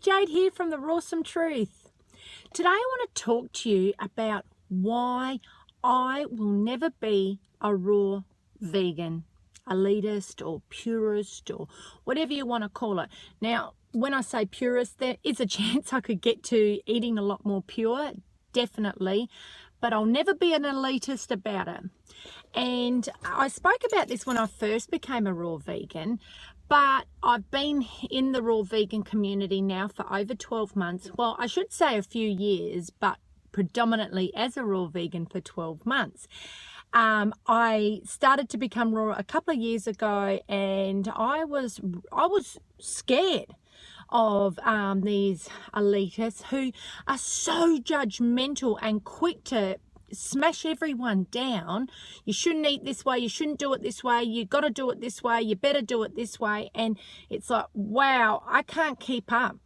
Jade here from The Rawsome Truth. Today I want to talk to you about why I will never be a raw vegan, elitist or purist or whatever you want to call it. Now, when I say purist, there is a chance I could get to eating a lot more pure, definitely, but I'll never be an elitist about it. And I spoke about this when I first became a raw vegan, but I've been in the raw vegan community now for over 12 months. Well, I should say a few years, but predominantly as a raw vegan for 12 months. I started to become raw a couple of years ago, and I was scared of these elitists who are so judgmental and quick to smash everyone down. You shouldn't eat this way, you shouldn't do it this way, you got to do it this way, you better do it this way. And it's like, wow, I can't keep up.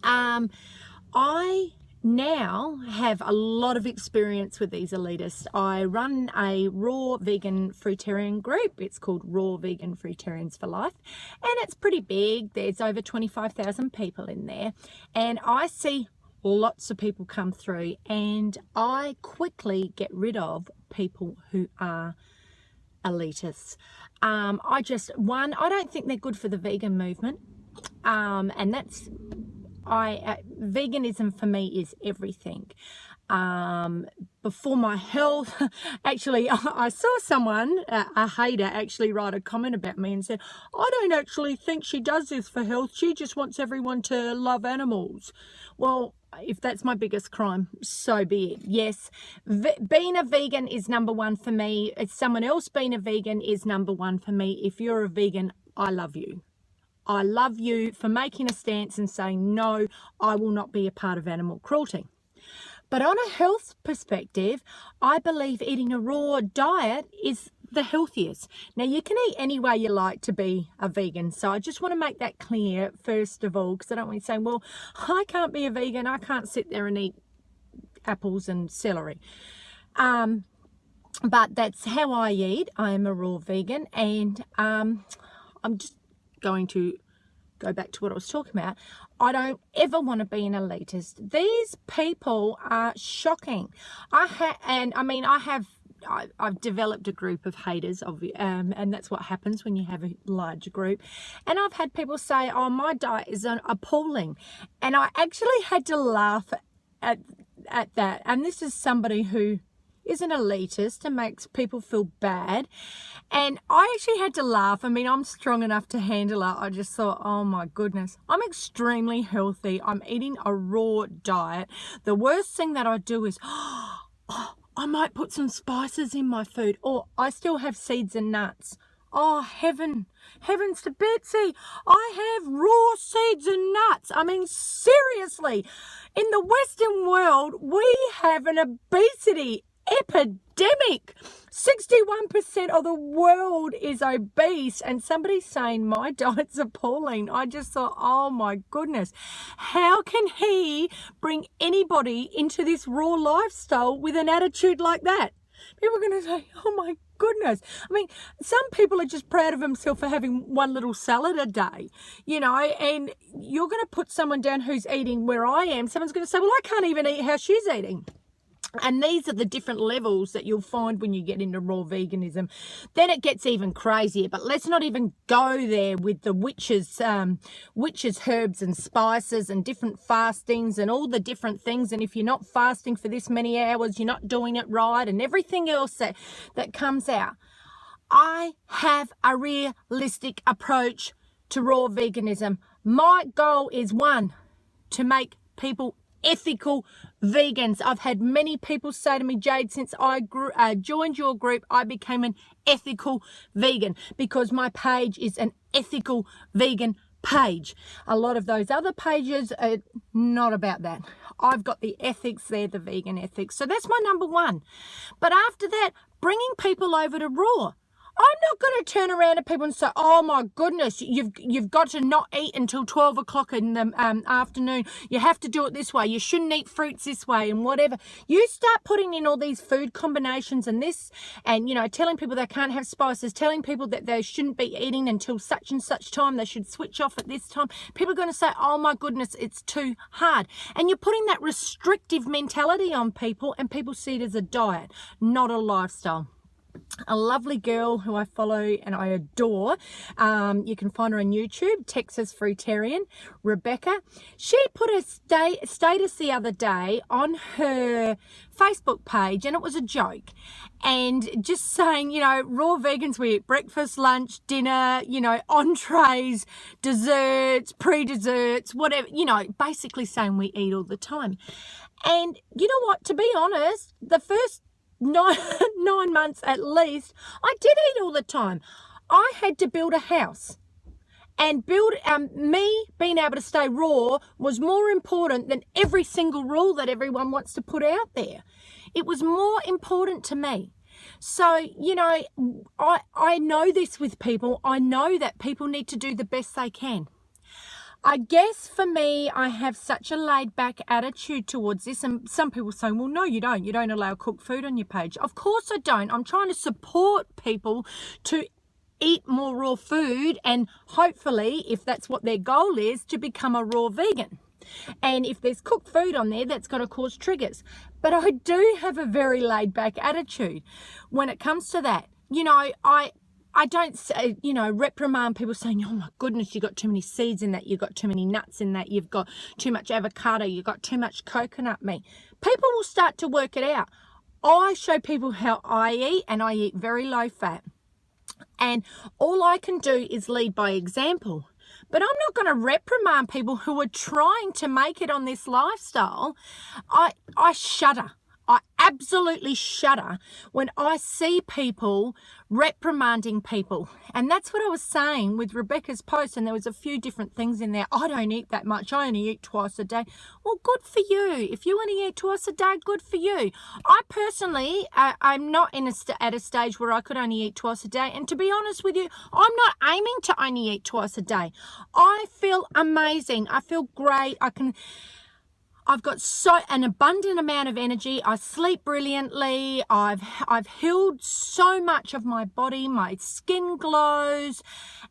I now have a lot of experience with these elitists. I run a raw vegan fruitarian group. It's called Raw Vegan Fruitarians for Life, and it's pretty big. There's over 25,000 people in there, and I see lots of people come through, and I quickly get rid of people who are elitists. I don't think they're good for the vegan movement, and that's veganism for me is everything. Before my health, actually, I saw someone, a hater, actually write a comment about me and said, I don't actually think she does this for health. She just wants everyone to love animals. Well, if that's my biggest crime, so be it. Yes, being a vegan is number one for me. If someone else being a vegan is number one for me. If you're a vegan, I love you. I love you for making a stance and saying, no, I will not be a part of animal cruelty. But on a health perspective, I believe eating a raw diet is the healthiest. Now, you can eat any way you like to be a vegan. So I just want to make that clear, first of all, because I don't want you saying, well, I can't be a vegan. I can't sit there and eat apples and celery. But that's how I eat. I am a raw vegan, and I'm just going to go back to what I was talking about. I don't ever want to be an elitist. These people are shocking. I've developed a group of haters, and that's what happens when you have a large group. And I've had people say, oh, my diet is appalling. And I actually had to laugh at that. And this is somebody who is an elitist and makes people feel bad. And I actually had to laugh. I mean, I'm strong enough to handle it. I just thought, oh my goodness, I'm extremely healthy. I'm eating a raw diet. The worst thing that I do is, I might put some spices in my food, or I still have seeds and nuts. Oh, heavens to Betsy, I have raw seeds and nuts. I mean, seriously, in the Western world, we have an obesity epidemic. 61% of the world is obese, and somebody's saying my diet's appalling. I just thought, oh my goodness, how can he bring anybody into this raw lifestyle with an attitude like that? People are going to say, oh my goodness. I mean, some people are just proud of themselves for having one little salad a day, you know, and you're going to put someone down who's eating where I am. Someone's going to say, well, I can't even eat how she's eating. And these are the different levels that you'll find when you get into raw veganism. Then it gets even crazier. But let's not even go there with the witches' herbs and spices and different fastings and all the different things. And if you're not fasting for this many hours, you're not doing it right, and everything else that comes out. I have a realistic approach to raw veganism. My goal is, one, to make people ethical vegans. I've had many people say to me, Jade, since I joined your group, I became an ethical vegan because my page is an ethical vegan page. A lot of those other pages are not about that. I've got the ethics there, the vegan ethics. So that's my number one. But after that, bringing people over to raw. I'm not going to turn around to people and say, oh my goodness, you've got to not eat until 12 o'clock in the afternoon. You have to do it this way. You shouldn't eat fruits this way and whatever. You start putting in all these food combinations and this, and, you know, telling people they can't have spices, telling people that they shouldn't be eating until such and such time. They should switch off at this time. People are going to say, oh my goodness, it's too hard. And you're putting that restrictive mentality on people, and people see it as a diet, not a lifestyle. A lovely girl who I follow and I adore. You can find her on YouTube, Texas Fruitarian, Rebecca. She put a status the other day on her Facebook page, and it was a joke. And just saying, you know, raw vegans, we eat breakfast, lunch, dinner, you know, entrees, desserts, pre-desserts, whatever, you know, basically saying we eat all the time. And you know what, to be honest, the first 9 months at least, I did eat all the time. I had to build a house, and me being able to stay raw was more important than every single rule that everyone wants to put out there. It was more important to me. So, you know, I know this with people. I know that people need to do the best they can. I guess for me, I have such a laid-back attitude towards this, and some people say, well, no, you don't. You don't allow cooked food on your page. Of course I don't. I'm trying to support people to eat more raw food, and hopefully, if that's what their goal is, to become a raw vegan. And if there's cooked food on there, that's going to cause triggers. But I do have a very laid-back attitude when it comes to that. You know, I don't say, you know, reprimand people saying, oh my goodness, you've got too many seeds in that, you've got too many nuts in that, you've got too much avocado, you've got too much coconut meat. People will start to work it out. I show people how I eat, and I eat very low fat. And all I can do is lead by example. But I'm not going to reprimand people who are trying to make it on this lifestyle. I shudder. I absolutely shudder when I see people reprimanding people. And that's what I was saying with Rebecca's post, and there was a few different things in there. I don't eat that much. I only eat twice a day. Well, good for you. If you only eat twice a day, good for you. I personally, I'm not at a stage where I could only eat twice a day. And to be honest with you, I'm not aiming to only eat twice a day. I feel amazing. I feel great. I've got an abundant amount of energy. I sleep brilliantly. I've healed so much of my body. My skin glows,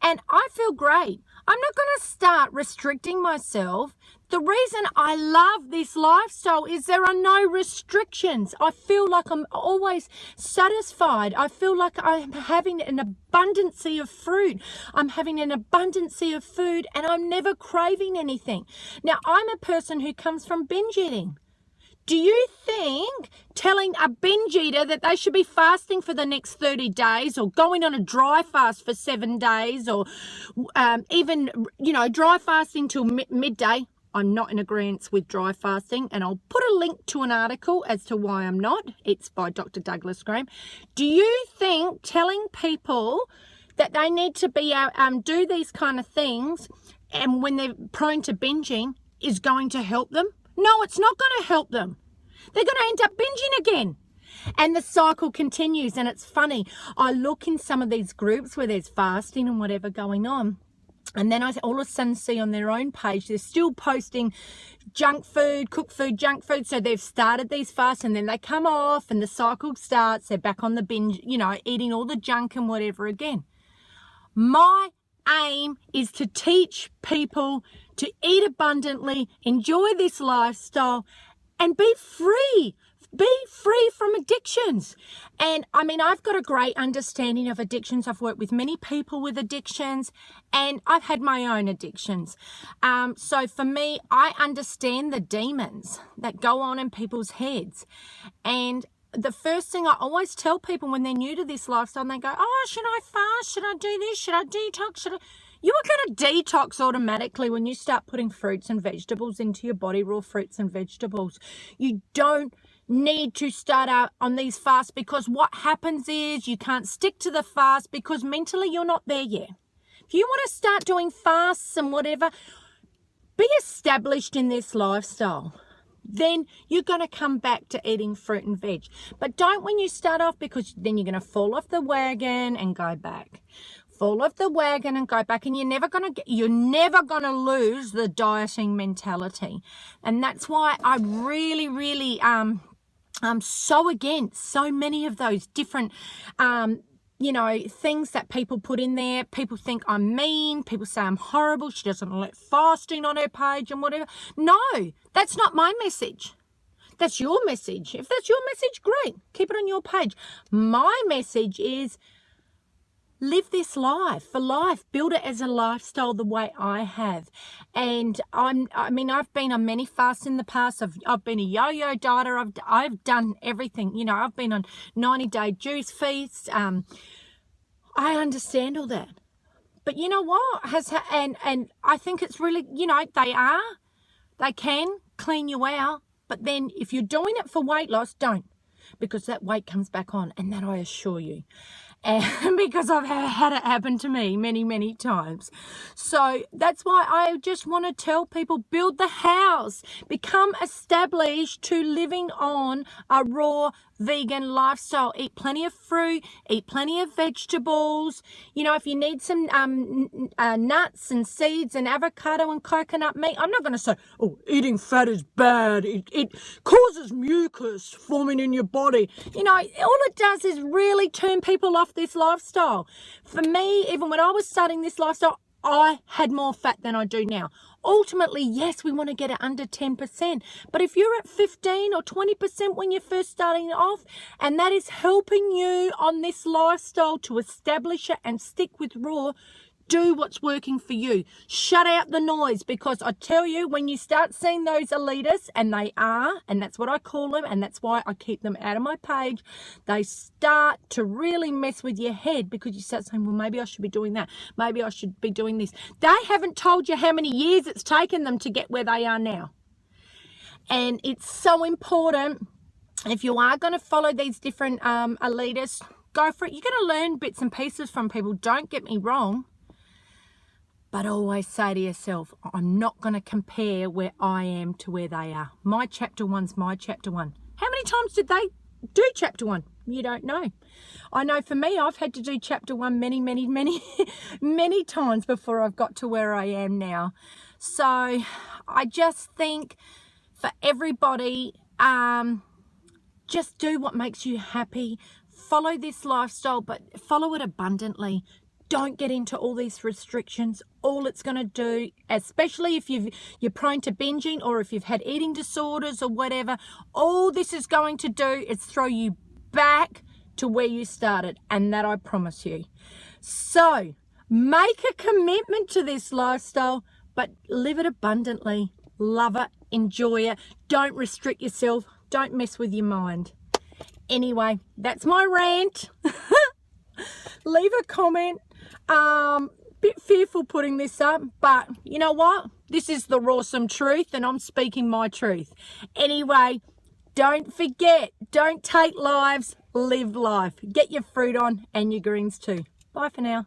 and I feel great. I'm not going to start restricting myself. The reason I love this lifestyle is there are no restrictions. I feel like I'm always satisfied. I feel like I'm having an abundance of fruit. I'm having an abundance of food, and I'm never craving anything. Now, I'm a person who comes from binge eating. Do you think telling a binge eater that they should be fasting for the next 30 days, or going on a dry fast for 7 days, or even, you know, dry fasting till midday? I'm not in agreement with dry fasting, and I'll put a link to an article as to why I'm not. It's by Dr. Douglas Graham. Do you think telling people that they need to be do these kind of things, and when they're prone to binging, is going to help them? No, it's not going to help them. They're going to end up binging again. And the cycle continues, and it's funny. I look in some of these groups where there's fasting and whatever going on, and then I all of a sudden see on their own page, they're still posting junk food, cooked food, junk food. So they've started these fasts, and then they come off, and the cycle starts. They're back on the binge, you know, eating all the junk and whatever again. My aim is to teach people to eat abundantly, enjoy this lifestyle, and be free. Be free from addictions. And I mean, I've got a great understanding of addictions. I've worked with many people with addictions, and I've had my own addictions. So for me, I understand the demons that go on in people's heads. And the first thing I always tell people when they're new to this lifestyle, and they go, oh, should I fast? Should I do this? Should I detox? You are going to detox automatically when you start putting fruits and vegetables into your body, raw fruits and vegetables. You don't need to start out on these fasts, because what happens is you can't stick to the fast because mentally you're not there yet. If you want to start doing fasts and whatever, be established in this lifestyle. then you're going to come back to eating fruit and veg. But don't when you start off, because then you're going to fall off the wagon and go back. Fall off the wagon and go back, and you're never going to lose the dieting mentality. And that's why I really I'm so against so many of those different things that people put in there. People think I'm mean. People say I'm horrible. She doesn't let fasting on her page and whatever. No, that's not my message. That's your message. If that's your message, great. Keep it on your page. My message is live this life for life. Build it as a lifestyle the way I have. And I've been on many fasts in the past. I've been a yo-yo dieter. I've done everything. I've been on 90-day juice feasts. I understand all that. But you know what? And I think it's really, they can clean you out. But then if you're doing it for weight loss, don't. Because that weight comes back on. And that I assure you. And because I've had it happen to me many times. So that's why I just want to tell people, build the house, become established to living on a raw vegan lifestyle. Eat plenty of fruit, eat plenty of vegetables. If you need some nuts and seeds and avocado and coconut meat, I'm not going to say, oh, eating fat is bad. It causes mucus forming in your body. All it does is really turn people off this lifestyle. For me, even when I was starting this lifestyle, I had more fat than I do now. Ultimately, yes, we want to get it under 10%. But if you're at 15 or 20% when you're first starting off, and that is helping you on this lifestyle to establish it and stick with raw, do what's working for you. Shut out the noise, because I tell you, when you start seeing those elitists, and they are, and that's what I call them, and that's why I keep them out of my page, they start to really mess with your head, because you start saying, well, maybe I should be doing that. Maybe I should be doing this. They haven't told you how many years it's taken them to get where they are now. And it's so important, if you are going to follow these different elitists, go for it. You're going to learn bits and pieces from people. Don't get me wrong. But always say to yourself, I'm not going to compare where I am to where they are. My chapter one's my chapter one. How many times did they do chapter one? You don't know. I know for me, I've had to do chapter one many times before I've got to where I am now. So I just think for everybody, just do what makes you happy. Follow this lifestyle, but follow it abundantly. Don't get into all these restrictions. All it's going to do, especially if you're prone to binging, or if you've had eating disorders or whatever, all this is going to do is throw you back to where you started. And that I promise you. So make a commitment to this lifestyle, but live it abundantly. Love it. Enjoy it. Don't restrict yourself. Don't mess with your mind. Anyway, that's my rant. Leave a comment. Bit fearful putting this up, but you know what? This is the rawsome truth, and I'm speaking my truth. Anyway, don't forget, don't take lives, live life. Get your fruit on and your greens too. Bye for now.